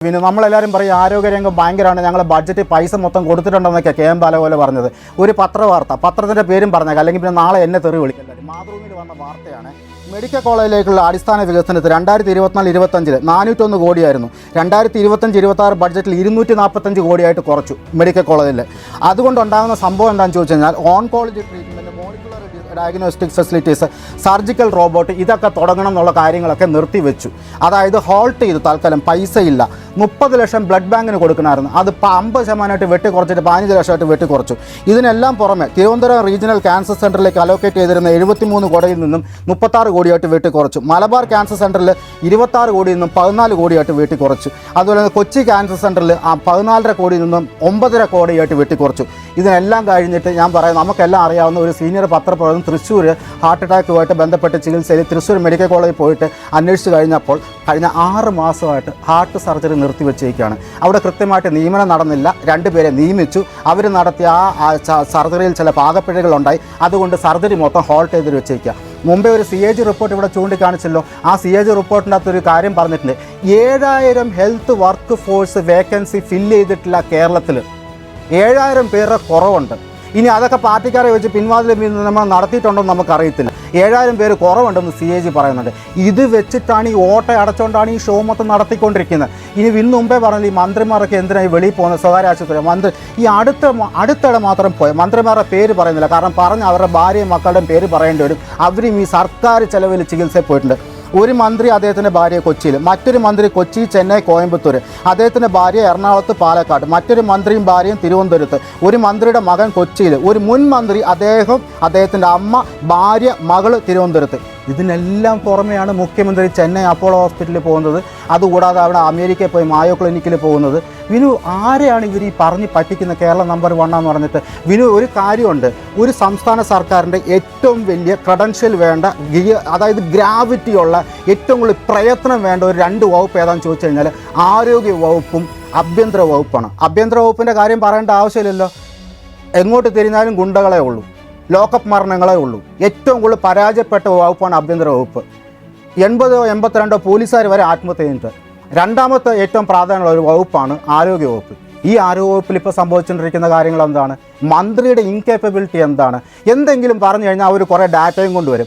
പിന്നെ നമ്മളെല്ലാവരും പറയും ആരോഗ്യരംഗം ഭയങ്കരമാണ്, ഞങ്ങൾ ബഡ്ജറ്റ് പൈസ മൊത്തം കൊടുത്തിട്ടുണ്ടെന്നൊക്കെ കെ എം ബാലഗോപാൽ പറഞ്ഞത്. ഒരു പത്രവാർത്ത, പത്രത്തിൻ്റെ പേരും പറഞ്ഞേക്കാം, അല്ലെങ്കിൽ പിന്നെ നാളെ എന്നെ തെറി വിളിക്കല്ലേ. മാതൃഭൂമിയിൽ വന്ന വാർത്തയാണ്. മെഡിക്കൽ കോളേജിലേക്കുള്ള അടിസ്ഥാന വികസനത്തിന് 2024-25 401 കോടിയായിരുന്നു. 2025-26 ബഡ്ജറ്റിൽ 245 കോടിയായിട്ട് കുറച്ചു മെഡിക്കൽ കോളേജിൽ. അതുകൊണ്ടുണ്ടാകുന്ന സംഭവം എന്താണെന്ന് ചോദിച്ചു കഴിഞ്ഞാൽ oncology treatment, molecular diagnostic facilities, surgical robot, ഇതൊക്കെ തുടങ്ങണം എന്നുള്ള കാര്യങ്ങളൊക്കെ നിർത്തിവെച്ചു. അതായത് ഹോൾട്ട് ചെയ്തു. തൽക്കാലം പൈസയില്ല. 30 ലക്ഷം ബ്ലഡ് ബാങ്കിന് കൊടുക്കണമായിരുന്നു, അത് 50% വെട്ടിക്കുറച്ചിട്ട് 15 ലക്ഷമായിട്ട് വെട്ടിക്കുറച്ചു. ഇതിനെല്ലാം പുറമെ തിരുവനന്തപുരം റീജിയണൽ ക്യാൻസർ സെൻ്ററിലേക്ക് അലോക്കേറ്റ് ചെയ്തിരുന്ന 73 കോടിയിൽ നിന്നും 36 കോടിയായിട്ട് വെട്ടിക്കുറച്ചു. മലബാർ ക്യാൻസർ സെൻ്ററിൽ 26 കോടിയിൽ നിന്നും 14 കോടിയായിട്ട് വെട്ടിക്കുറച്ചു. അതുപോലെ തന്നെ കൊച്ചി ക്യാൻസർ സെൻ്ററിൽ 14.5 കോടിയിൽ നിന്നും 9.5 കോടിയായിട്ട് വെട്ടിക്കുറച്ചു. ഇതിനെല്ലാം കഴിഞ്ഞിട്ട് ഞാൻ പറയാം, നമുക്കെല്ലാം അറിയാവുന്ന ഒരു സീനിയർ പത്രപ്രവർത്തകൻ തൃശ്ശൂർ ഹാർട്ട് അറ്റാക്കുമായിട്ട് ബന്ധപ്പെട്ട് ചികിത്സയിൽ തൃശ്ശൂർ മെഡിക്കൽ കോളേജിൽ പോയിട്ട് അന്വേഷിച്ച് കഴിഞ്ഞപ്പോൾ കഴിഞ്ഞ 6 മാസമായിട്ട് ഹാർട്ട് സർജറി നിർത്തിവെച്ചേക്കാണ്. അവിടെ കൃത്യമായിട്ട് നിയമനം നടന്നില്ല. 2 പേരെ നിയമിച്ചു. അവർ നടത്തിയ ആ സർജറിയിൽ ചില പാകപ്പിഴകളുണ്ടായി. അതുകൊണ്ട് സർജറി മൊത്തം ഹോൾട്ട് ചെയ്ത് വെച്ചേക്കുക. മുമ്പേ ഒരു CAG റിപ്പോർട്ട് ഇവിടെ ചൂണ്ടിക്കാണിച്ചല്ലോ. ആ CAG റിപ്പോർട്ടിൻ്റെ അകത്തൊരു കാര്യം പറഞ്ഞിട്ടുണ്ട്. 7000 health work force vacancy fill ചെയ്തിട്ടില്ല കേരളത്തിൽ. 7000 പേരുടെ കുറവുണ്ട്. ഇനി അതൊക്കെ പാർട്ടിക്കാരെ വെച്ച് പിൻവാതിൽ നമ്മൾ നടത്തിയിട്ടുണ്ടോയെന്ന് നമുക്കറിയത്തില്ല. 7000 പേര് കുറവുണ്ടെന്ന് CAG പറയുന്നുണ്ട്. ഇത് വെച്ചിട്ടാണ് ഈ ഓട്ട അടച്ചുകൊണ്ടാണ് ഈ ഷോ മൊത്തം നടത്തിക്കൊണ്ടിരിക്കുന്നത്. ഇനി ഇന്ന് മുമ്പേ പറഞ്ഞത് ഈ മന്ത്രിമാരൊക്കെ എന്തിനായി വെളിയിൽ പോകുന്നത്, സ്വകാര്യ ആശുപത്രി മന്ത്രി ഈ അടുത്തിടെ മാത്രം പോയ മന്ത്രിമാരുടെ പേര് പറയുന്നില്ല. കാരണം പറഞ്ഞ് അവരുടെ ഭാര്യയും മക്കളുടെയും പേര് പറയേണ്ടി വരും. അവരും ഈ സർക്കാർ ചെലവിൽ ചികിത്സയിൽ പോയിട്ടുണ്ട്. ഒരു മന്ത്രി അദ്ദേഹത്തിൻ്റെ ഭാര്യ കൊച്ചിയിൽ, മറ്റൊരു മന്ത്രി കൊച്ചി, ചെന്നൈ, കോയമ്പത്തൂർ, അദ്ദേഹത്തിൻ്റെ ഭാര്യ എറണാകുളത്ത്, പാലക്കാട്, മറ്റൊരു മന്ത്രിയും ഭാര്യയും തിരുവനന്തപുരത്ത്, ഒരു മന്ത്രിയുടെ മകൻ കൊച്ചിയിൽ, ഒരു മുൻ മന്ത്രി അദ്ദേഹത്തിൻ്റെ അമ്മ, ഭാര്യ, മകൾ തിരുവനന്തപുരത്ത്. ഇതിനെല്ലാം പുറമെയാണ് മുഖ്യമന്ത്രി ചെന്നൈ അപ്പോളോ ഹോസ്പിറ്റലിൽ പോകുന്നത്. അതുകൂടാതെ അവിടെ അമേരിക്കയിൽ പോയി മായോ ക്ലിനിക്കിൽ പോകുന്നത്. വിനു, ആരെയാണ് ഇവർ ഈ പറഞ്ഞ് പറ്റിക്കുന്ന കേരള നമ്പർ 1 എന്ന് പറഞ്ഞിട്ട്? വിനു, ഒരു കാര്യമുണ്ട്, ഒരു സംസ്ഥാന സർക്കാരിൻ്റെ ഏറ്റവും വലിയ ക്രെഡൻഷ്യൽ വേണ്ട, അതായത് ഗ്രാവിറ്റിയുള്ള, ഏറ്റവും കൂടുതൽ പ്രയത്നം വേണ്ട ഒരു 2 വകുപ്പ് ഏതാണെന്ന് ചോദിച്ചു കഴിഞ്ഞാൽ ആരോഗ്യ വകുപ്പും ആഭ്യന്തര വകുപ്പാണ്. ആഭ്യന്തര വകുപ്പിൻ്റെ കാര്യം പറയേണ്ട ആവശ്യമില്ലല്ലോ. എങ്ങോട്ട് തിരിഞ്ഞാലും ഗുണ്ടകളെ ഉള്ളൂ, ലോക്കപ്പ് മരണങ്ങളേ ഉള്ളൂ. ഏറ്റവും കൂടുതൽ പരാജയപ്പെട്ട വകുപ്പാണ് ആഭ്യന്തര വകുപ്പ്. 80-82 പോലീസുകാർ വരെ ആത്മഹത്യ ചെയ്തിട്ട്. രണ്ടാമത്തെ ഏറ്റവും പ്രാധാന്യമുള്ള ഒരു വകുപ്പാണ് ആരോഗ്യ വകുപ്പ്. ഈ ആരോഗ്യ വകുപ്പിൽ ഇപ്പോൾ സംഭവിച്ചുകൊണ്ടിരിക്കുന്ന കാര്യങ്ങൾ എന്താണ്? മന്ത്രിയുടെ ഇൻകേപ്പബിലിറ്റി എന്താണ്? എന്തെങ്കിലും പറഞ്ഞു കഴിഞ്ഞാൽ അവർ കുറേ ഡാറ്റയും കൊണ്ടുവരും.